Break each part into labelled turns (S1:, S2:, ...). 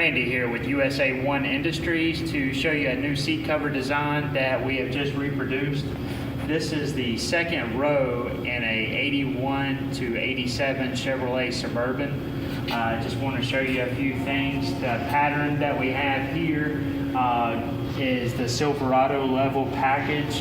S1: Randy here with USA One Industries to show you a new seat cover design that we have just reproduced. This is the second row in a 81 to 87 Chevrolet Suburban. I just want to show you a few things. The pattern that we have here is the Silverado level package.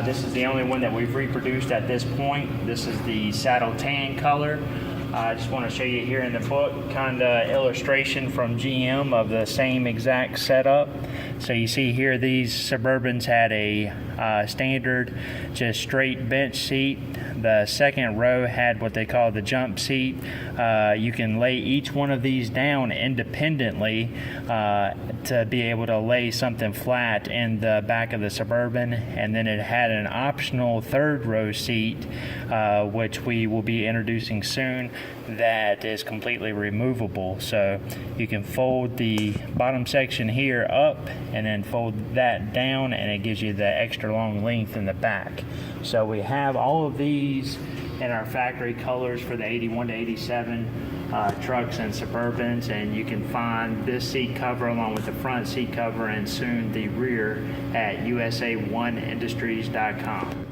S1: This is the only one that we've reproduced at this point. This is the saddle tan color. I just want to show you here in the book kind of illustration from GM of the same exact setup. So you see here these Suburbans had a standard just straight bench seat. The second row had what they call the jump seat. You can lay each one of these down independently to be able to lay something flat in the back of the Suburban, and then it had an optional third row seat which we will be introducing soon that is completely removable. So you can fold the bottom section here up and then fold that down, and it gives you the extra long length in the back. So we have all of these in our factory colors for the 81 to 87 trucks and Suburbans, and you can find this seat cover along with the front seat cover and soon the rear at usa1industries.com.